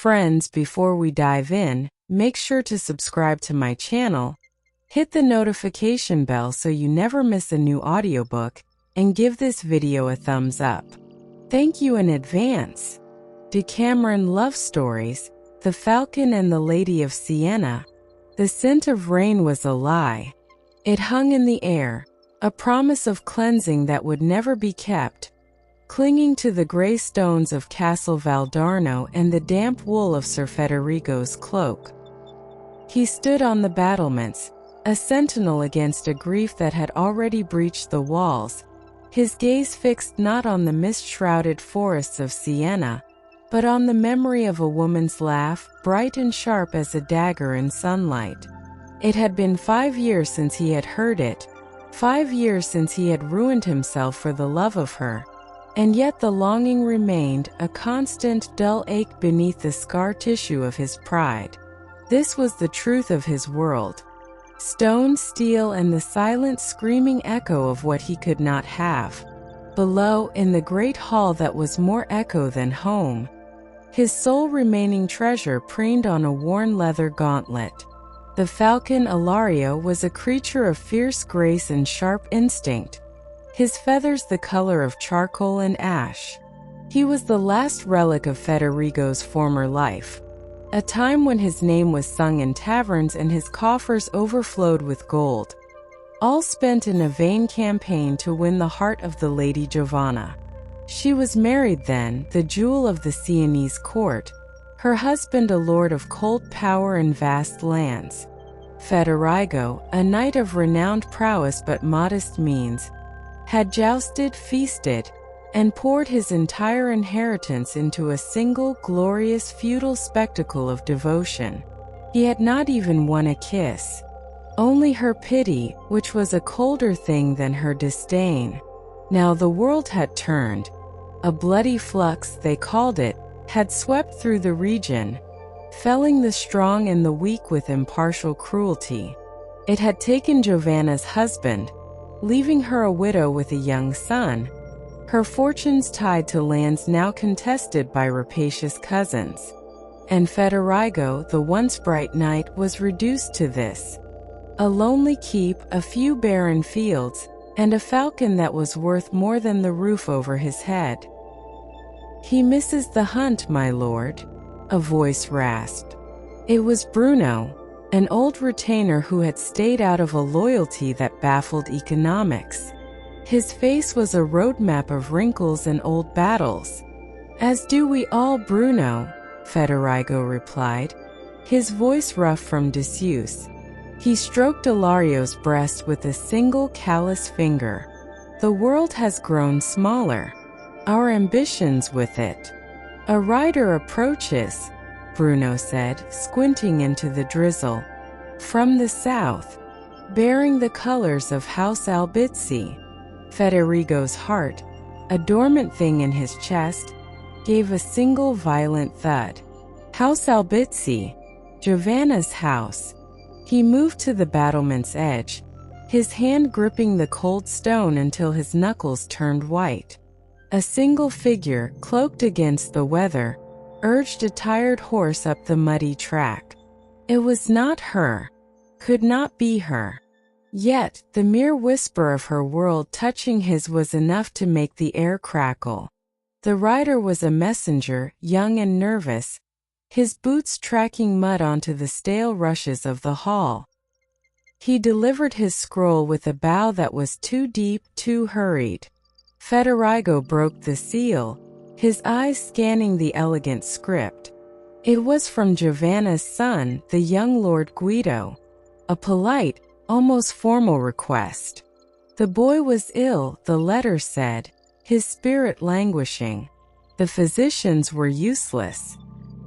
Friends, before we dive in, make sure to subscribe to my channel, hit the notification bell so you never miss a new audiobook, and give this video a thumbs up. Thank you in advance. Decameron Love Stories, The Falcon and the Lady of Siena. The scent of rain was a lie. It hung in the air, a promise of cleansing that would never be kept, clinging to the gray stones of Castle Valdarno and the damp wool of Sir Federigo's cloak. He stood on the battlements, a sentinel against a grief that had already breached the walls, his gaze fixed not on the mist-shrouded forests of Siena, but on the memory of a woman's laugh, bright and sharp as a dagger in sunlight. It had been 5 years since he had heard it, 5 years since he had ruined himself for the love of her, and yet the longing remained, a constant, dull ache beneath the scar tissue of his pride. This was the truth of his world. Stone, steel, and the silent, screaming echo of what he could not have. Below, in the great hall that was more echo than home, his sole remaining treasure preened on a worn leather gauntlet. The falcon Ilario was a creature of fierce grace and sharp instinct, his feathers the color of charcoal and ash. He was the last relic of Federigo's former life, a time when his name was sung in taverns and his coffers overflowed with gold, all spent in a vain campaign to win the heart of the Lady Giovanna. She was married then, the jewel of the Sienese court, her husband a lord of cold power and vast lands. Federigo, a knight of renowned prowess but modest means, had jousted, feasted, and poured his entire inheritance into a single glorious feudal spectacle of devotion. He had not even won a kiss, only her pity, which was a colder thing than her disdain. Now the world had turned. A bloody flux, they called it, had swept through the region, felling the strong and the weak with impartial cruelty. It had taken Giovanna's husband, leaving her a widow with a young son, her fortunes tied to lands now contested by rapacious cousins. And Federigo, the once bright knight, was reduced to this: a lonely keep, a few barren fields, and a falcon that was worth more than the roof over his head. "He misses the hunt, my lord," a voice rasped. It was Bruno, an old retainer who had stayed out of a loyalty that baffled economics. His face was a roadmap of wrinkles and old battles. "As do we all, Bruno," Federigo replied, his voice rough from disuse. He stroked Ilario's breast with a single callous finger. "The world has grown smaller. Our ambitions with it." "A rider approaches," Bruno said, squinting into the drizzle. "From the south, bearing the colors of House Albizzi." Federigo's heart, a dormant thing in his chest, gave a single violent thud. House Albizzi, Giovanna's house. He moved to the battlement's edge, his hand gripping the cold stone until his knuckles turned white. A single figure, cloaked against the weather, urged a tired horse up the muddy track. It was not her, could not be her. Yet, the mere whisper of her world touching his was enough to make the air crackle. The rider was a messenger, young and nervous, his boots tracking mud onto the stale rushes of the hall. He delivered his scroll with a bow that was too deep, too hurried. Federigo broke the seal, his eyes scanning the elegant script. It was from Giovanna's son, the young Lord Guido. A polite, almost formal request. The boy was ill, the letter said, his spirit languishing. The physicians were useless.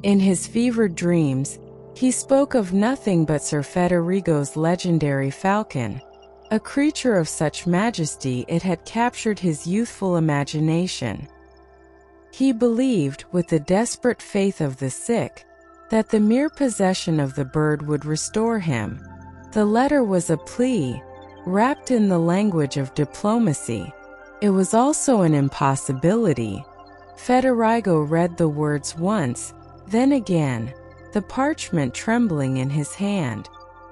In his fevered dreams, he spoke of nothing but Sir Federigo's legendary falcon, a creature of such majesty it had captured his youthful imagination. He believed, with the desperate faith of the sick, that the mere possession of the bird would restore him. The letter was a plea, wrapped in the language of diplomacy. It was also an impossibility. Federigo read the words once, Then again, the parchment trembling in his hand.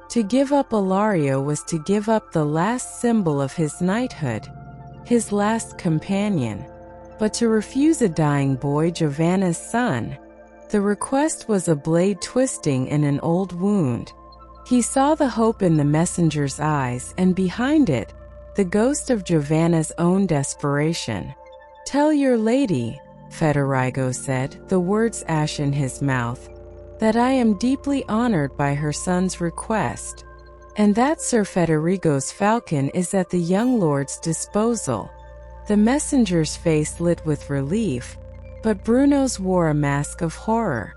To give up Ilario was to give up the last symbol of his knighthood, his last companion. But to refuse a dying boy, Giovanna's son, the request was a blade twisting in an old wound. He saw the hope in the messenger's eyes, and behind it, the ghost of Giovanna's own desperation. "Tell your lady," Federigo said, the words ash in his mouth, "that I am deeply honored by her son's request, and that Sir Federigo's falcon is at the young lord's disposal." The messenger's face lit with relief, but Bruno's wore a mask of horror.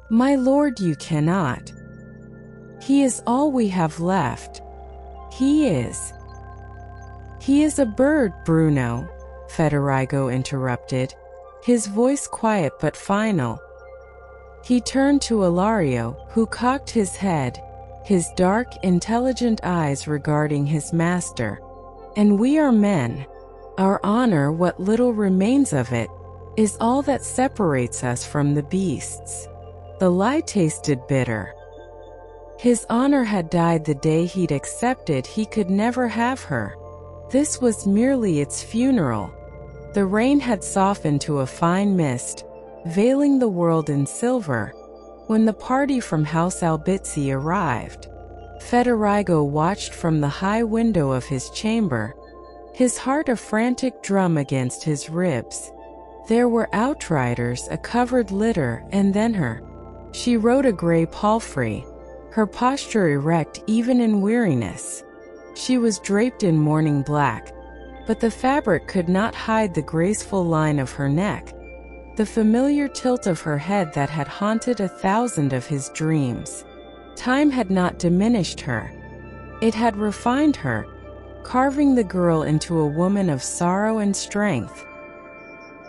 "My lord, you cannot. He is all we have left. He is a bird, Bruno," Federigo interrupted, his voice quiet but final. He turned to Ilario, who cocked his head, his dark, intelligent eyes regarding his master. "And we are men. Our honor, what little remains of it, is all that separates us from the beasts." The lie tasted bitter. His honor had died the day he'd accepted he could never have her. This was merely its funeral. The rain had softened to a fine mist, veiling the world in silver, when the party from House Albizzi arrived. Federigo watched from the high window of his chamber, his heart a frantic drum against his ribs. There were outriders, a covered litter, and then her. She rode a gray palfrey, her posture erect even in weariness. She was draped in mourning black, but the fabric could not hide the graceful line of her neck, the familiar tilt of her head that had haunted 1,000 of his dreams. Time had not diminished her. It had refined her, carving the girl into a woman of sorrow and strength.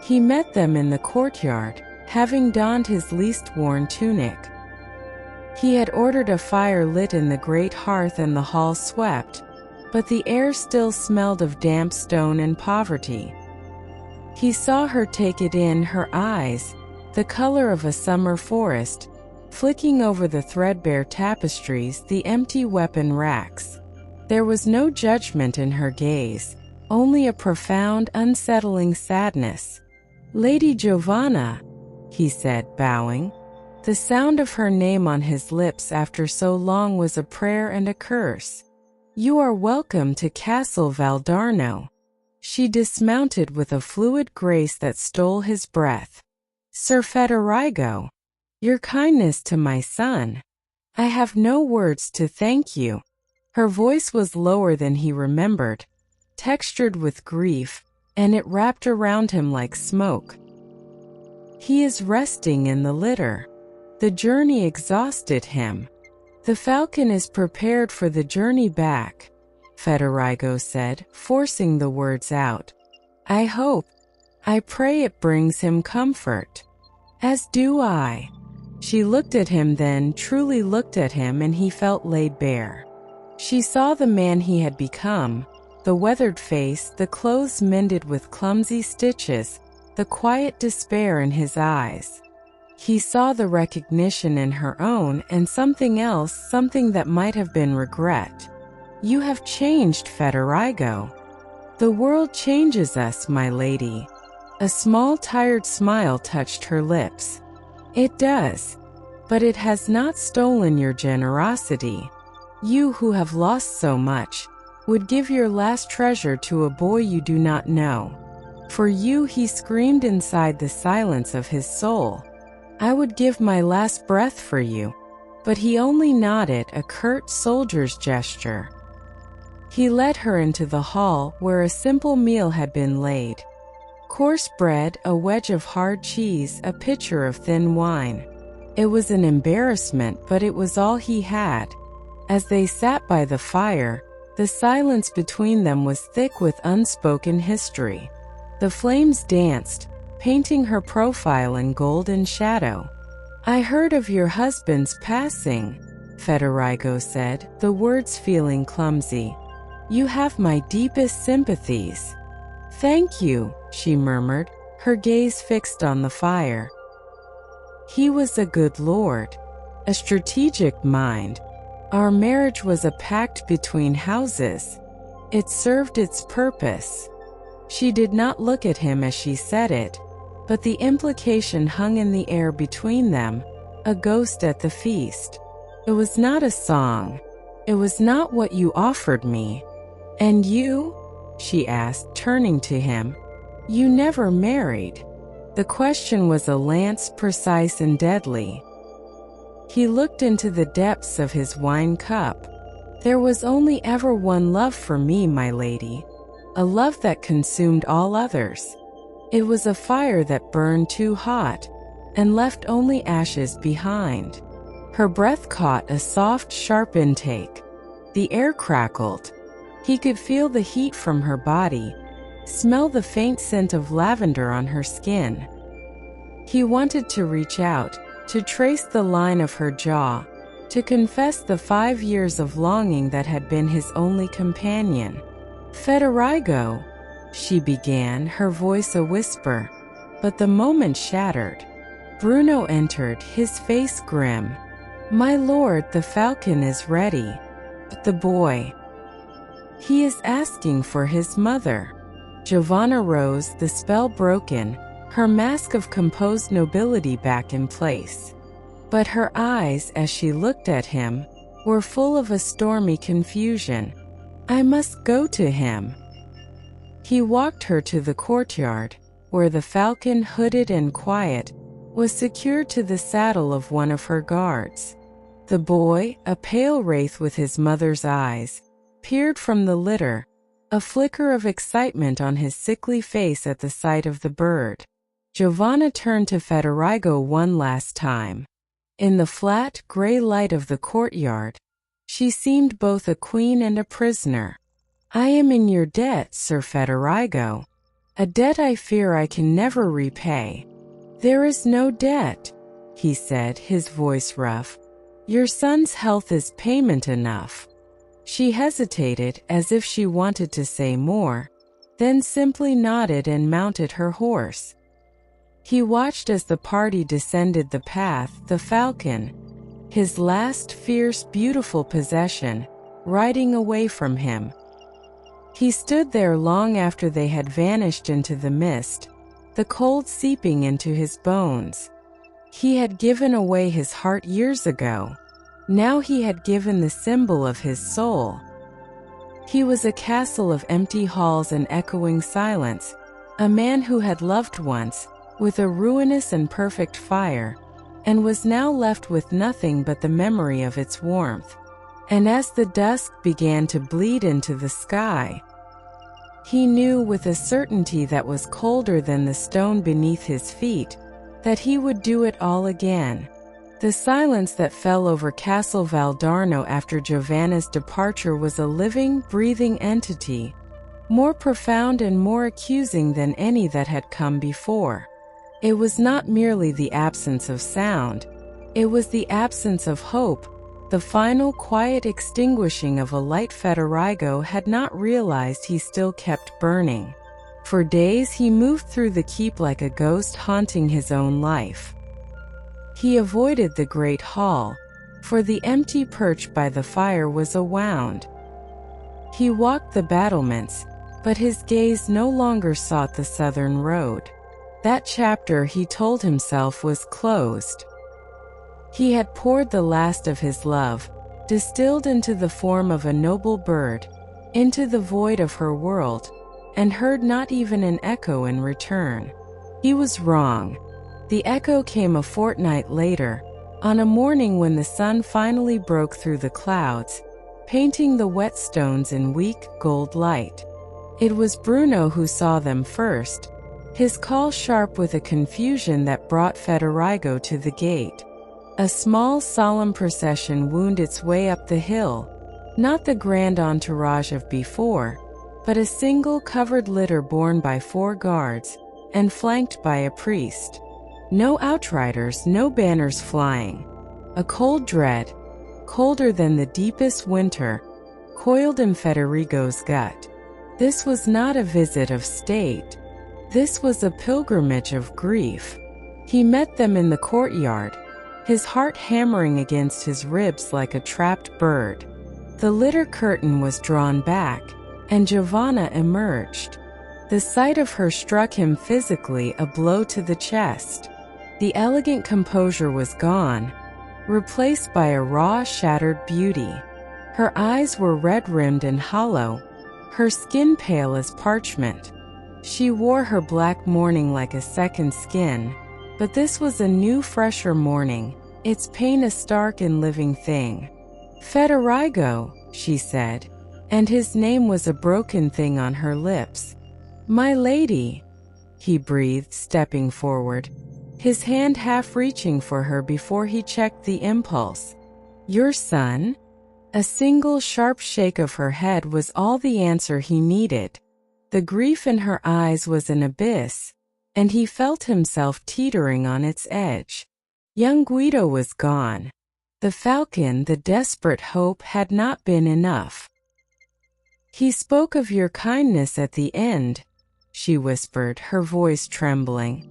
He met them in the courtyard, having donned his least worn tunic. He had ordered a fire lit in the great hearth and the hall swept, but the air still smelled of damp stone and poverty. He saw her take it in, her eyes, the color of a summer forest, flicking over the threadbare tapestries, the empty weapon racks. There was no judgment in her gaze, only a profound, unsettling sadness. "Lady Giovanna," he said, bowing. The sound of her name on his lips after so long was a prayer and a curse. "You are welcome to Castle Valdarno." She dismounted with a fluid grace that stole his breath. "Sir Federigo, your kindness to my son. I have no words to thank you." Her voice was lower than he remembered, textured with grief, and it wrapped around him like smoke. "He is resting in the litter. The journey exhausted him. The falcon is prepared for the journey back," Federigo said, forcing the words out. "I pray it brings him comfort." "As do I." She looked at him, then truly looked at him, and he felt laid bare. She saw the man he had become, the weathered face, the clothes mended with clumsy stitches, the quiet despair in his eyes. He saw the recognition in her own, and something else, something that might have been regret. "You have changed, Federigo." "The world changes us, my lady." A small, tired smile touched her lips. "It does. But it has not stolen your generosity. You who have lost so much, would give your last treasure to a boy you do not know. For you," he screamed inside the silence of his soul. "I would give my last breath for you." But he only nodded, a curt soldier's gesture. He led her into the hall, where a simple meal had been laid. Coarse bread, a wedge of hard cheese, a pitcher of thin wine. It was an embarrassment, but it was all he had. As they sat by the fire, the silence between them was thick with unspoken history. The flames danced, painting her profile in golden shadow. "I heard of your husband's passing," Federigo said, the words feeling clumsy. "You have my deepest sympathies." "Thank you," she murmured, her gaze fixed on the fire. He was a good lord, a strategic mind. Our marriage was a pact between houses. It served its purpose. She did not look at him as she said it, but the implication hung in the air between them, a ghost at the feast. It was not a song. It was not what you offered me. And you? She asked, turning to him. You never married. The question was a lance, precise and deadly. He looked into the depths of his wine cup. There was only ever one love for me, my lady, a love that consumed all others. It was a fire that burned too hot and left only ashes behind. Her breath caught a soft, sharp intake. The air crackled. He could feel the heat from her body, smell the faint scent of lavender on her skin. He wanted to reach out, to trace the line of her jaw, to confess the 5 years of longing that had been his only companion. Federigo, she began, her voice a whisper, but the moment shattered. Bruno entered, his face grim. My lord, the Falcon is ready. But the boy. He is asking for his mother. Giovanna rose, the spell broken, her mask of composed nobility back in place. But her eyes, as she looked at him, were full of a stormy confusion. I must go to him. He walked her to the courtyard, where the Falcon, hooded and quiet, was secured to the saddle of one of her guards. The boy, a pale wraith with his mother's eyes, peered from the litter, a flicker of excitement on his sickly face at the sight of the bird. Giovanna turned to Federigo one last time. In the flat, gray light of the courtyard, she seemed both a queen and a prisoner. I am in your debt, Sir Federigo, a debt I fear I can never repay. There is no debt, he said, his voice rough. Your son's health is payment enough. She hesitated, as if she wanted to say more, then simply nodded and mounted her horse. He watched as the party descended the path, the Falcon, his last fierce, beautiful possession, riding away from him. He stood there long after they had vanished into the mist, the cold seeping into his bones. He had given away his heart years ago. Now he had given the symbol of his soul. He was a castle of empty halls and echoing silence, a man who had loved once, with a ruinous and perfect fire, and was now left with nothing but the memory of its warmth. And as the dusk began to bleed into the sky, he knew with a certainty that was colder than the stone beneath his feet, that he would do it all again. The silence that fell over Castle Valdarno after Giovanna's departure was a living, breathing entity, more profound and more accusing than any that had come before. It was not merely the absence of sound, it was the absence of hope, the final quiet extinguishing of a light Federigo had not realized he still kept burning. For days he moved through the keep like a ghost haunting his own life. He avoided the great hall, for the empty perch by the fire was a wound. He walked the battlements, but his gaze no longer sought the southern road. That chapter, he told himself, was closed. He had poured the last of his love, distilled into the form of a noble bird, into the void of her world, and heard not even an echo in return. He was wrong. The echo came a fortnight later, on a morning when the sun finally broke through the clouds, painting the wet stones in weak, gold light. It was Bruno who saw them first, his call sharp with a confusion that brought Federigo to the gate. A small, solemn procession wound its way up the hill, not the grand entourage of before, but a single covered litter borne by 4 guards, and flanked by a priest. No outriders, no banners flying. A cold dread, colder than the deepest winter, coiled in Federigo's gut. This was not a visit of state. This was a pilgrimage of grief. He met them in the courtyard, his heart hammering against his ribs like a trapped bird. The litter curtain was drawn back, and Giovanna emerged. The sight of her struck him physically, a blow to the chest. The elegant composure was gone, replaced by a raw, shattered beauty. Her eyes were red-rimmed and hollow, her skin pale as parchment. She wore her black mourning like a second skin, but this was a new, fresher mourning, its pain a stark and living thing. "Federigo," she said, and his name was a broken thing on her lips. "My lady," he breathed, stepping forward, his hand half reaching for her before he checked the impulse. "Your son?" A single sharp shake of her head was all the answer he needed. The grief in her eyes was an abyss, and he felt himself teetering on its edge. Young Guido was gone. The Falcon, the desperate hope, had not been enough. "He spoke of your kindness at the end," she whispered, her voice trembling.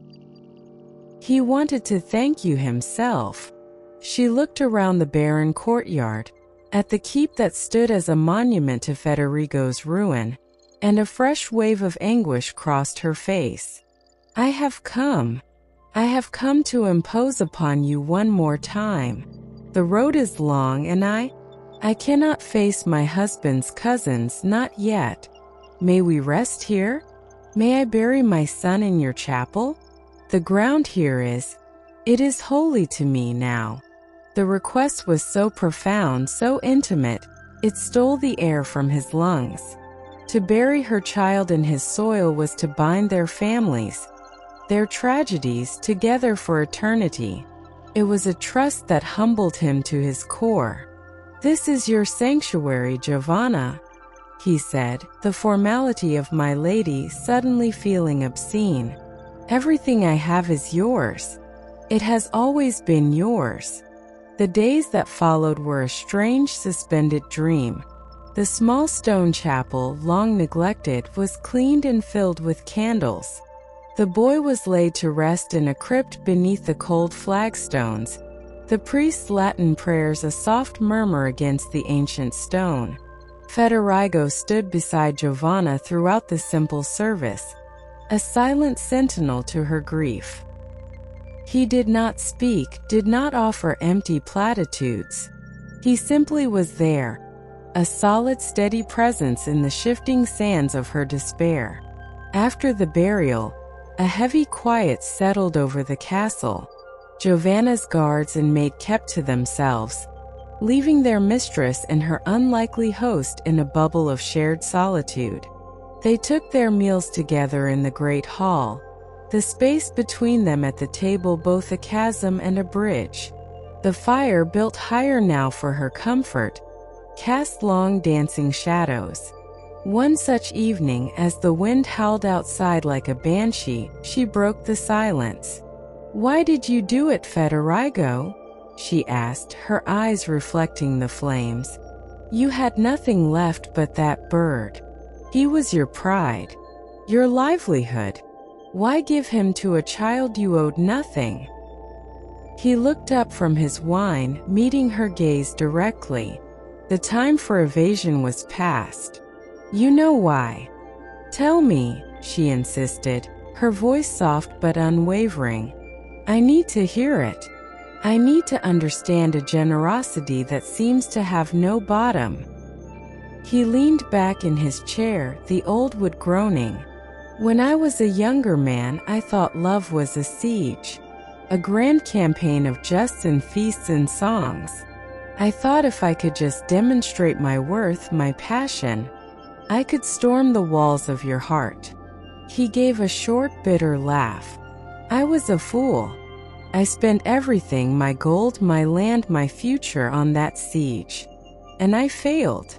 "He wanted to thank you himself." She looked around the barren courtyard, at the keep that stood as a monument to Federigo's ruin, and a fresh wave of anguish crossed her face. I have come to impose upon you one more time. The road is long, and I cannot face my husband's cousins, not yet. May we rest here? May I bury my son in your chapel? The ground here it is holy to me now." The request was so profound, so intimate, it stole the air from his lungs. To bury her child in his soil was to bind their families, their tragedies, together for eternity. It was a trust that humbled him to his core. "This is your sanctuary, Giovanna," he said, the formality of my lady suddenly feeling obscene. "Everything I have is yours. It has always been yours." The days that followed were a strange, suspended dream. The small stone chapel, long neglected, was cleaned and filled with candles. The boy was laid to rest in a crypt beneath the cold flagstones, the priest's Latin prayers a soft murmur against the ancient stone. Federigo stood beside Giovanna throughout the simple service, a silent sentinel to her grief. He did not speak, did not offer empty platitudes. He simply was there, a solid, steady presence in the shifting sands of her despair. After the burial, a heavy quiet settled over the castle. Giovanna's guards and maid kept to themselves, leaving their mistress and her unlikely host in a bubble of shared solitude. They took their meals together in the great hall, the space between them at the table both a chasm and a bridge. The fire, built higher now for her comfort, cast long dancing shadows. One such evening, as the wind howled outside like a banshee, she broke the silence. "Why did you do it, Federigo?" she asked, her eyes reflecting the flames. "You had nothing left but that bird. He was your pride, your livelihood. Why give him to a child you owed nothing?" He looked up from his wine, meeting her gaze directly. The time for evasion was past. "You know why. Tell me," she insisted, her voice soft but unwavering. "I need to hear it. I need to understand a generosity that seems to have no bottom." He leaned back in his chair, the old wood groaning. "When I was a younger man, I thought love was a siege, a grand campaign of jests and feasts and songs. I thought if I could just demonstrate my worth, my passion, I could storm the walls of your heart." He gave a short, bitter laugh. "I was a fool. I spent everything, my gold, my land, my future, on that siege. And I failed.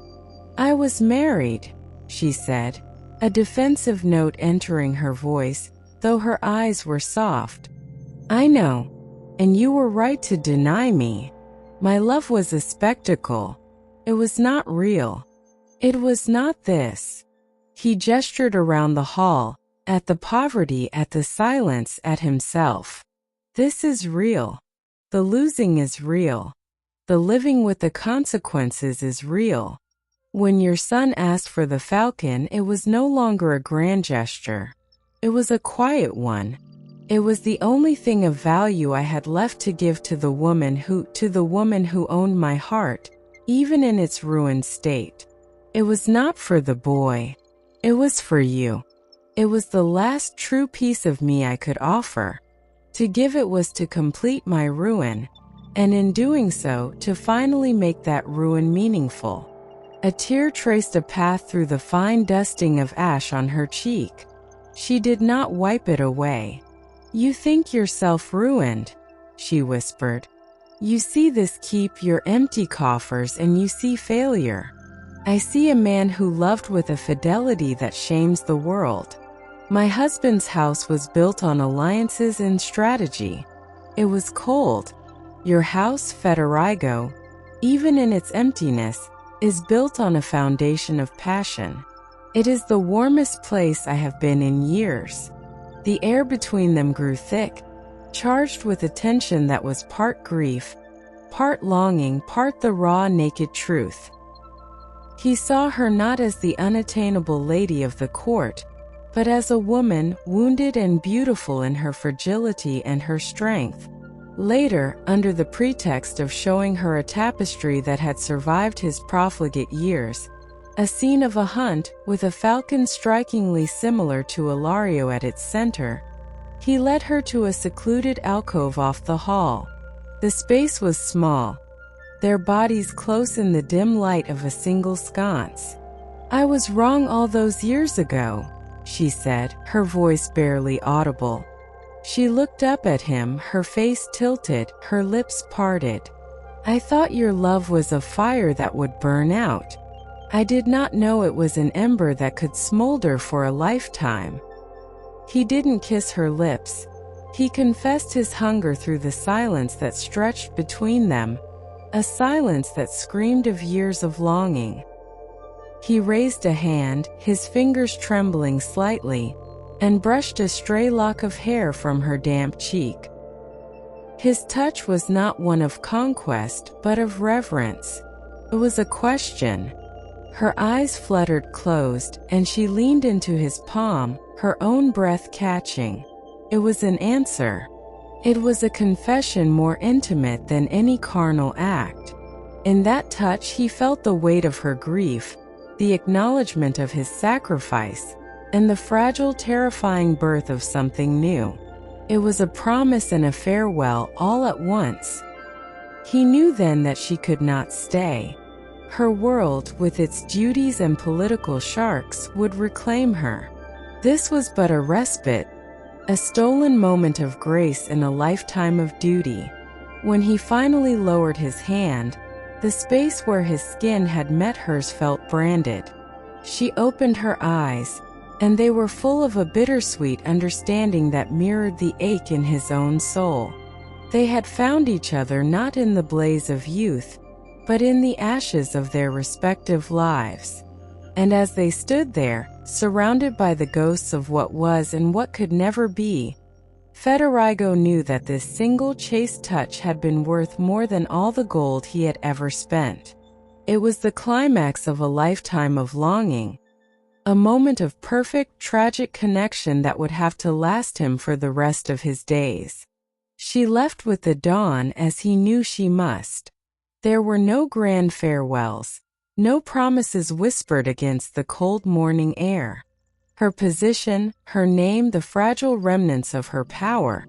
I was married," she said, a defensive note entering her voice, though her eyes were soft. "I know. And you were right to deny me. My love was a spectacle. It was not real. It was not this." He gestured around the hall, at the poverty, at the silence, at himself. This is real. The losing is real. The living with the consequences is real. When your son asked for the Falcon, it was no longer a grand gesture. It was a quiet one. It was the only thing of value I had left to give to the woman who owned my heart, even in its ruined state. It was not for the boy. It was for you. It was the last true piece of me I could offer. To give it was to complete my ruin, and in doing so, to finally make that ruin meaningful. A tear traced a path through the fine dusting of ash on her cheek. She did not wipe it away. "You think yourself ruined," she whispered. "You see this keep, your empty coffers, and you see failure. I see a man who loved with a fidelity that shames the world. My husband's house was built on alliances and strategy. It was cold. Your house, Federigo, even in its emptiness, is built on a foundation of passion. It is the warmest place I have been in years." The air between them grew thick, charged with a tension that was part grief, part longing, part the raw, naked truth. He saw her not as the unattainable lady of the court, but as a woman, wounded and beautiful in her fragility and her strength. Later, under the pretext of showing her a tapestry that had survived his profligate years, a scene of a hunt, with a falcon strikingly similar to Ilario at its center, he led her to a secluded alcove off the hall. The space was small, their bodies close in the dim light of a single sconce. "I was wrong all those years ago," she said, her voice barely audible. She looked up at him, her face tilted, her lips parted. "I thought your love was a fire that would burn out. I did not know it was an ember that could smolder for a lifetime." He didn't kiss her lips. He confessed his hunger through the silence that stretched between them, a silence that screamed of years of longing. He raised a hand, his fingers trembling slightly, and brushed a stray lock of hair from her damp cheek. His touch was not one of conquest, but of reverence. It was a question. Her eyes fluttered closed, and she leaned into his palm, her own breath catching. It was an answer. It was a confession more intimate than any carnal act. In that touch he felt the weight of her grief, the acknowledgement of his sacrifice, and the fragile, terrifying birth of something new. It was a promise and a farewell all at once. He knew then that she could not stay. Her world, with its duties and political sharks, would reclaim her. This was but a respite, a stolen moment of grace in a lifetime of duty. When he finally lowered his hand, the space where his skin had met hers felt branded. She opened her eyes, and they were full of a bittersweet understanding that mirrored the ache in his own soul. They had found each other not in the blaze of youth, but in the ashes of their respective lives. And as they stood there, surrounded by the ghosts of what was and what could never be, Federigo knew that this single chaste touch had been worth more than all the gold he had ever spent. It was the climax of a lifetime of longing, a moment of perfect, tragic connection that would have to last him for the rest of his days. She left with the dawn, as he knew she must. There were no grand farewells, no promises whispered against the cold morning air. Her position, her name, the fragile remnants of her power,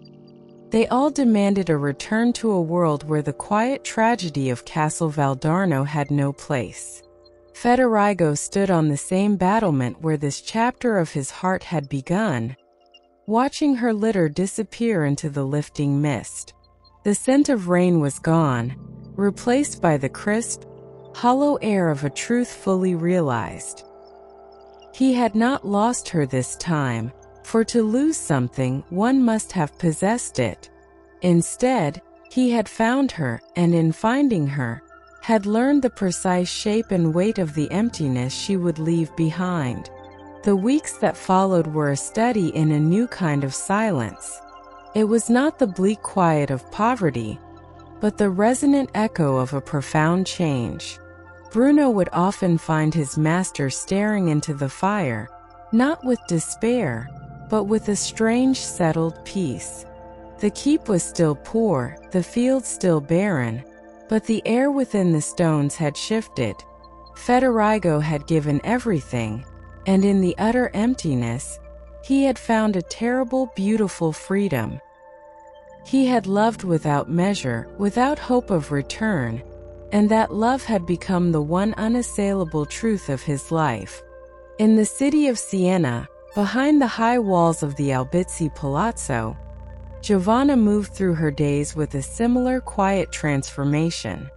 they all demanded a return to a world where the quiet tragedy of Castle Valdarno had no place. Federigo stood on the same battlement where this chapter of his heart had begun, watching her litter disappear into the lifting mist. The scent of rain was gone, replaced by the crisp, hollow air of a truth fully realized. He had not lost her this time, for to lose something, one must have possessed it. Instead, he had found her, and in finding her, had learned the precise shape and weight of the emptiness she would leave behind. The weeks that followed were a study in a new kind of silence. It was not the bleak quiet of poverty, but the resonant echo of a profound change. Bruno would often find his master staring into the fire, not with despair, but with a strange settled peace. The keep was still poor, the fields still barren, but the air within the stones had shifted. Federigo had given everything, and in the utter emptiness, he had found a terrible, beautiful freedom. He had loved without measure, without hope of return, and that love had become the one unassailable truth of his life. In the city of Siena, behind the high walls of the Albizzi Palazzo, Giovanna moved through her days with a similar quiet transformation.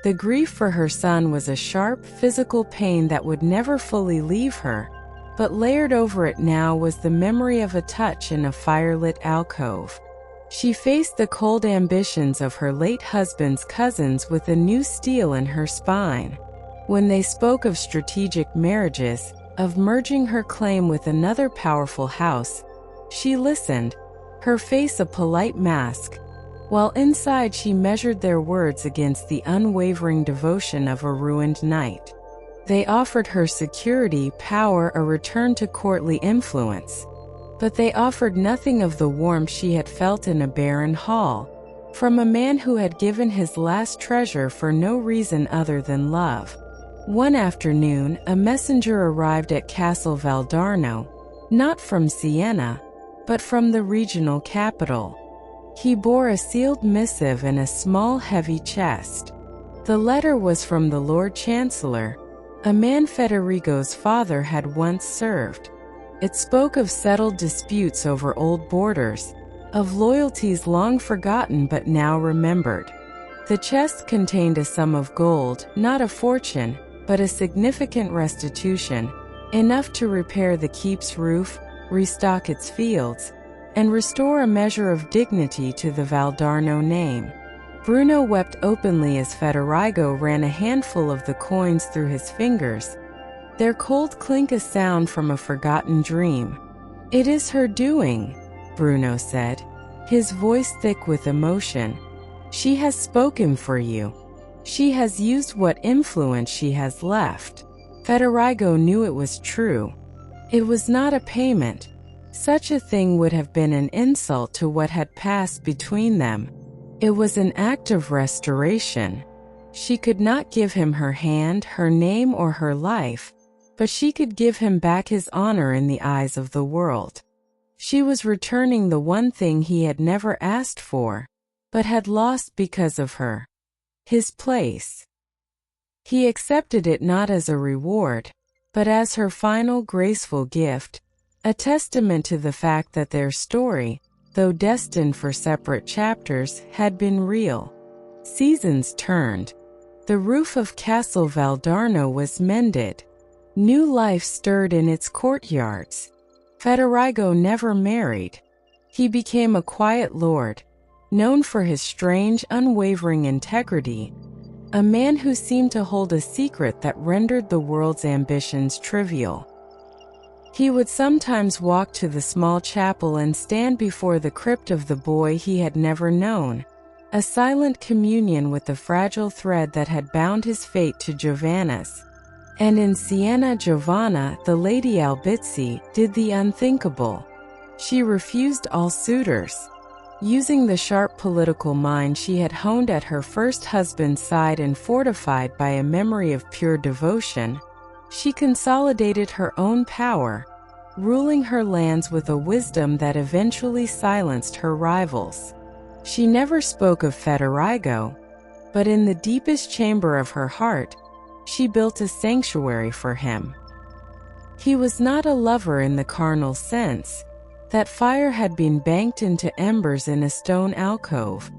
The grief for her son was a sharp, physical pain that would never fully leave her, but layered over it now was the memory of a touch in a firelit alcove. She faced the cold ambitions of her late husband's cousins with a new steel in her spine. When they spoke of strategic marriages, of merging her claim with another powerful house, she listened, her face a polite mask, while inside she measured their words against the unwavering devotion of a ruined knight. They offered her security, power, a return to courtly influence. But they offered nothing of the warmth she had felt in a barren hall, from a man who had given his last treasure for no reason other than love. One afternoon, a messenger arrived at Castle Valdarno, not from Siena, but from the regional capital. He bore a sealed missive in a small, heavy chest. The letter was from the Lord Chancellor, a man Federigo's father had once served. It spoke of settled disputes over old borders, of loyalties long forgotten but now remembered. The chest contained a sum of gold, not a fortune, but a significant restitution, enough to repair the keep's roof, restock its fields, and restore a measure of dignity to the Valdarno name. Bruno wept openly as Federigo ran a handful of the coins through his fingers, their cold clink a sound from a forgotten dream. "It is her doing," Bruno said, his voice thick with emotion. "She has spoken for you. She has used what influence she has left." Federigo knew it was true. It was not a payment. Such a thing would have been an insult to what had passed between them. It was an act of restoration. She could not give him her hand, her name, or her life, but she could give him back his honor in the eyes of the world. She was returning the one thing he had never asked for, but had lost because of her: his place. He accepted it not as a reward, but as her final graceful gift, a testament to the fact that their story, though destined for separate chapters, had been real. Seasons turned. The roof of Castle Valdarno was mended. New life stirred in its courtyards. Federigo never married. He became a quiet lord, known for his strange, unwavering integrity, a man who seemed to hold a secret that rendered the world's ambitions trivial. He would sometimes walk to the small chapel and stand before the crypt of the boy he had never known, a silent communion with the fragile thread that had bound his fate to Giovanna's. And in Siena, Giovanna, the Lady Albizzi, did the unthinkable. She refused all suitors. Using the sharp political mind she had honed at her first husband's side and fortified by a memory of pure devotion, she consolidated her own power, ruling her lands with a wisdom that eventually silenced her rivals. She never spoke of Federigo, but in the deepest chamber of her heart, she built a sanctuary for him. He was not a lover in the carnal sense. That fire had been banked into embers in a stone alcove.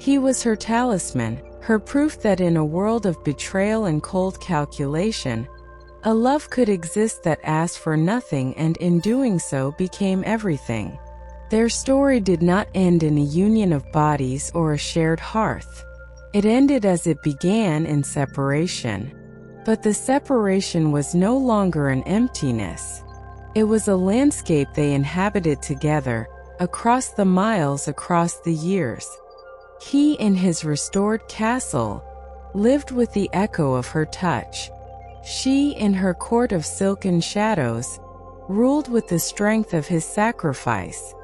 He was her talisman, her proof that in a world of betrayal and cold calculation, a love could exist that asked for nothing and in doing so became everything. Their story did not end in a union of bodies or a shared hearth. It ended as it began, in separation. But the separation was no longer an emptiness. It was a landscape they inhabited together, across the miles, across the years. He, in his restored castle, lived with the echo of her touch. She, in her court of silken shadows, ruled with the strength of his sacrifice.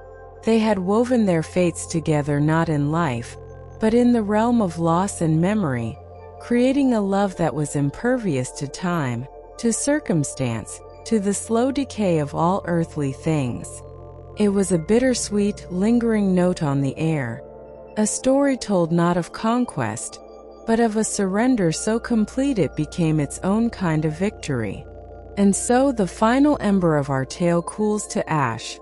They had woven their fates together, not in life, but in the realm of loss and memory, creating a love that was impervious to time, to circumstance, to the slow decay of all earthly things. It was a bittersweet, lingering note on the air, a story told not of conquest, but of a surrender so complete it became its own kind of victory. And so the final ember of our tale cools to ash,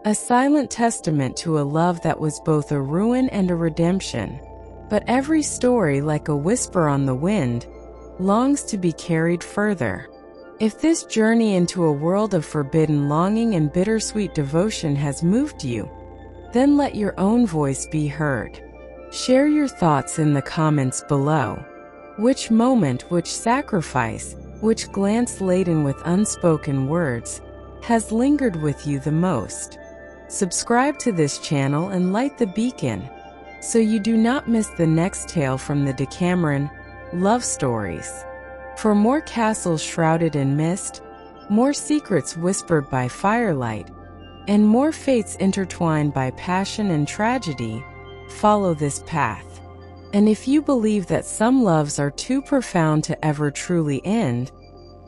a silent testament to a love that was both a ruin and a redemption. But every story, like a whisper on the wind, longs to be carried further. If this journey into a world of forbidden longing and bittersweet devotion has moved you, then let your own voice be heard. Share your thoughts in the comments below. Which moment, which sacrifice, which glance laden with unspoken words has lingered with you the most? Subscribe to this channel and light the beacon, so you do not miss the next tale from the Decameron love stories. For more castles shrouded in mist, more secrets whispered by firelight, and more fates intertwined by passion and tragedy, follow this path. And if you believe that some loves are too profound to ever truly end,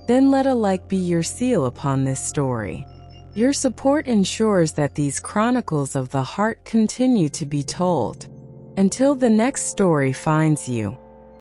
then let a like be your seal upon this story. Your support ensures that these chronicles of the heart continue to be told. Until the next story finds you.